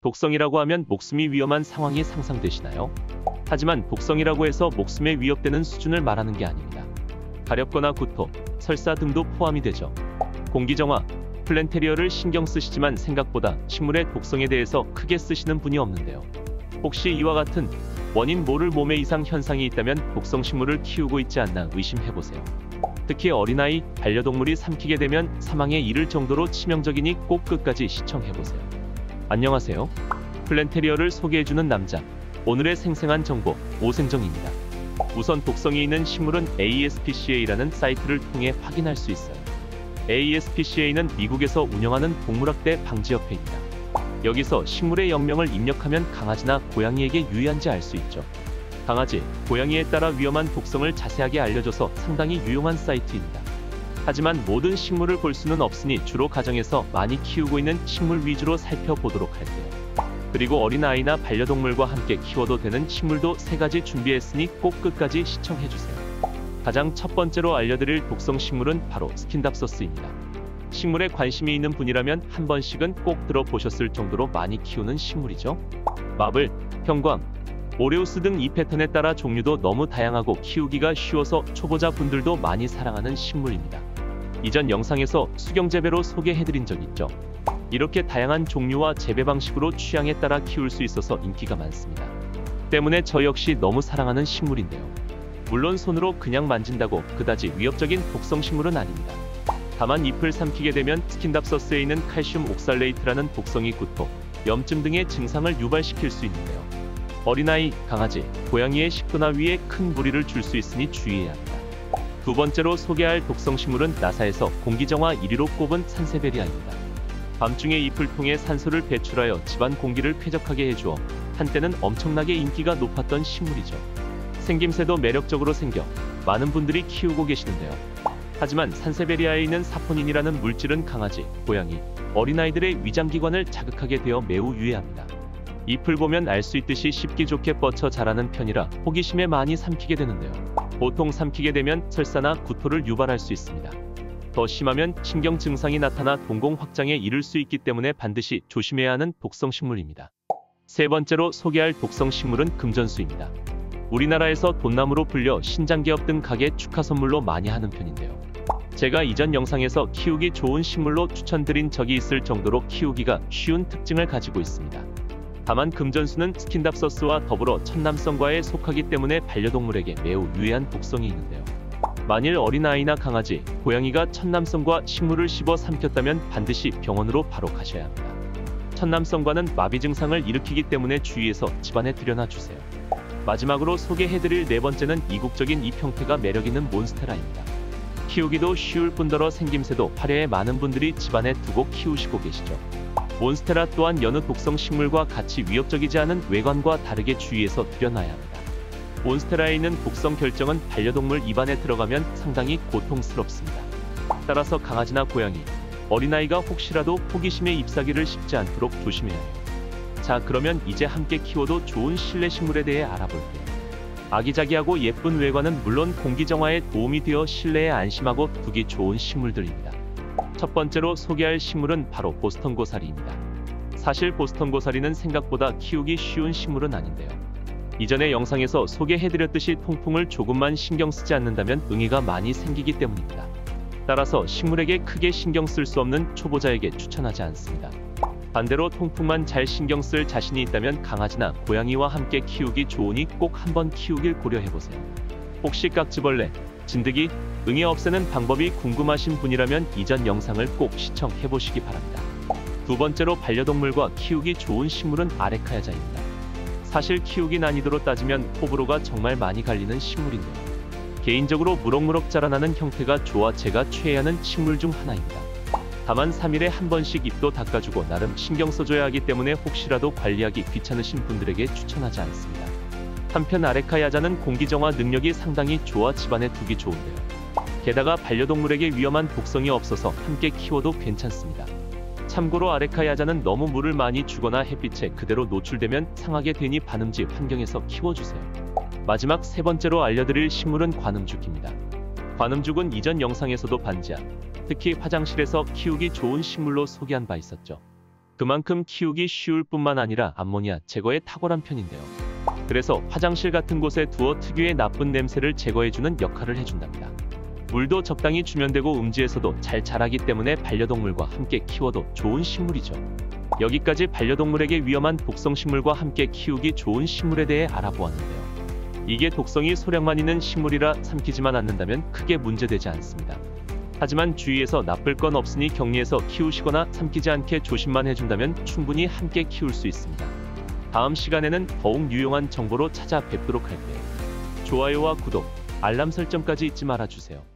독성이라고 하면 목숨이 위험한 상황이 상상되시나요? 하지만 독성이라고 해서 목숨에 위협되는 수준을 말하는 게 아닙니다. 가렵거나 구토, 설사 등도 포함이 되죠. 공기정화, 플랜테리어를 신경 쓰시지만 생각보다 식물의 독성에 대해서 크게 쓰시는 분이 없는데요. 혹시 이와 같은 원인 모를 몸에 이상 현상이 있다면 독성 식물을 키우고 있지 않나 의심해보세요. 특히 어린아이, 반려동물이 삼키게 되면 사망에 이를 정도로 치명적이니 꼭 끝까지 시청해보세요. 안녕하세요. 플랜테리어를 소개해주는 남자. 오늘의 생생한 정보, 오생정입니다. 우선 독성이 있는 식물은 ASPCA라는 사이트를 통해 확인할 수 있어요. ASPCA는 미국에서 운영하는 동물학대 방지협회입니다. 여기서 식물의 영명을 입력하면 강아지나 고양이에게 유의한지 알 수 있죠. 강아지, 고양이에 따라 위험한 독성을 자세하게 알려줘서 상당히 유용한 사이트입니다. 하지만 모든 식물을 볼 수는 없으니 주로 가정에서 많이 키우고 있는 식물 위주로 살펴보도록 할게요. 그리고 어린아이나 반려동물과 함께 키워도 되는 식물도 3가지 준비했으니 꼭 끝까지 시청해주세요. 가장 첫 번째로 알려드릴 독성 식물은 바로 스킨답서스입니다. 식물에 관심이 있는 분이라면 한 번씩은 꼭 들어보셨을 정도로 많이 키우는 식물이죠. 마블, 형광, 오레우스 등 이 패턴에 따라 종류도 너무 다양하고 키우기가 쉬워서 초보자 분들도 많이 사랑하는 식물입니다. 이전 영상에서 수경 재배로 소개해드린 적 있죠. 이렇게 다양한 종류와 재배 방식으로 취향에 따라 키울 수 있어서 인기가 많습니다. 때문에 저 역시 너무 사랑하는 식물인데요. 물론 손으로 그냥 만진다고 그다지 위협적인 독성 식물은 아닙니다. 다만 잎을 삼키게 되면 스킨답서스에 있는 칼슘 옥살레이트라는 독성이 구토, 염증 등의 증상을 유발시킬 수 있는데요. 어린아이, 강아지, 고양이의 식도나 위에 큰 무리를 줄 수 있으니 주의해야 합니다. 두 번째로 소개할 독성 식물은 나사에서 공기정화 1위로 꼽은 산세베리아입니다. 밤중에 잎을 통해 산소를 배출하여 집안 공기를 쾌적하게 해주어 한때는 엄청나게 인기가 높았던 식물이죠. 생김새도 매력적으로 생겨 많은 분들이 키우고 계시는데요. 하지만 산세베리아에 있는 사포닌이라는 물질은 강아지, 고양이, 어린아이들의 위장기관을 자극하게 되어 매우 유해합니다. 잎을 보면 알 수 있듯이 씹기 좋게 뻗쳐 자라는 편이라 호기심에 많이 삼키게 되는데요. 보통 삼키게 되면 설사나 구토를 유발할 수 있습니다. 더 심하면 신경 증상이 나타나 동공 확장에 이를 수 있기 때문에 반드시 조심해야 하는 독성 식물입니다. 세 번째로 소개할 독성 식물은 금전수입니다. 우리나라에서 돈나무로 불려 신장개업 등 가게 축하 선물로 많이 하는 편인데요. 제가 이전 영상에서 키우기 좋은 식물로 추천드린 적이 있을 정도로 키우기가 쉬운 특징을 가지고 있습니다. 다만 금전수는 스킨답서스와 더불어 천남성과에 속하기 때문에 반려동물에게 매우 유해한 독성이 있는데요. 만일 어린아이나 강아지, 고양이가 천남성과 식물을 씹어 삼켰다면 반드시 병원으로 바로 가셔야 합니다. 천남성과는 마비 증상을 일으키기 때문에 주의해서 집안에 들여놔 주세요. 마지막으로 소개해드릴 네 번째는 이국적인 잎 형태가 매력있는 몬스테라입니다. 키우기도 쉬울 뿐더러 생김새도 화려해 많은 분들이 집안에 두고 키우시고 계시죠. 몬스테라 또한 여느 독성 식물과 같이 위협적이지 않은 외관과 다르게 주의해서 들여놔야 합니다. 몬스테라에 있는 독성 결정은 반려동물 입안에 들어가면 상당히 고통스럽습니다. 따라서 강아지나 고양이, 어린아이가 혹시라도 호기심에 잎사귀를 씹지 않도록 조심해야 해요. 자, 그러면 이제 함께 키워도 좋은 실내 식물에 대해 알아볼게요. 아기자기하고 예쁜 외관은 물론 공기정화에 도움이 되어 실내에 안심하고 두기 좋은 식물들입니다. 첫 번째로 소개할 식물은 바로 보스턴 고사리입니다. 사실 보스턴 고사리는 생각보다 키우기 쉬운 식물은 아닌데요. 이전의 영상에서 소개해드렸듯이 통풍을 조금만 신경 쓰지 않는다면 응애가 많이 생기기 때문입니다. 따라서 식물에게 크게 신경 쓸 수 없는 초보자에게 추천하지 않습니다. 반대로 통풍만 잘 신경 쓸 자신이 있다면 강아지나 고양이와 함께 키우기 좋으니 꼭 한번 키우길 고려해보세요. 혹시 깍지벌레, 진드기, 응애 없애는 방법이 궁금하신 분이라면 이전 영상을 꼭 시청해보시기 바랍니다. 두 번째로 반려동물과 키우기 좋은 식물은 아레카야자입니다. 사실 키우기 난이도로 따지면 호불호가 정말 많이 갈리는 식물인데요. 개인적으로 무럭무럭 자라나는 형태가 좋아 제가 최애하는 식물 중 하나입니다. 다만 3일에 한 번씩 잎도 닦아주고 나름 신경 써줘야 하기 때문에 혹시라도 관리하기 귀찮으신 분들에게 추천하지 않습니다. 한편 아레카야자는 공기정화 능력이 상당히 좋아 집안에 두기 좋은데요. 게다가 반려동물에게 위험한 독성이 없어서 함께 키워도 괜찮습니다. 참고로 아레카야자는 너무 물을 많이 주거나 햇빛에 그대로 노출되면 상하게 되니 반음지 환경에서 키워주세요. 마지막 세 번째로 알려드릴 식물은 관음죽입니다. 관음죽은 이전 영상에서도 반지하, 특히 화장실에서 키우기 좋은 식물로 소개한 바 있었죠. 그만큼 키우기 쉬울 뿐만 아니라 암모니아 제거에 탁월한 편인데요. 그래서 화장실 같은 곳에 두어 특유의 나쁜 냄새를 제거해주는 역할을 해준답니다. 물도 적당히 주면 되고 음지에서도 잘 자라기 때문에 반려동물과 함께 키워도 좋은 식물이죠. 여기까지 반려동물에게 위험한 독성식물과 함께 키우기 좋은 식물에 대해 알아보았는데요. 이게 독성이 소량만 있는 식물이라 삼키지만 않는다면 크게 문제되지 않습니다. 하지만 주위에서 나쁠 건 없으니 격리해서 키우시거나 삼키지 않게 조심만 해준다면 충분히 함께 키울 수 있습니다. 다음 시간에는 더욱 유용한 정보로 찾아뵙도록 할게요. 좋아요와 구독, 알람 설정까지 잊지 말아주세요.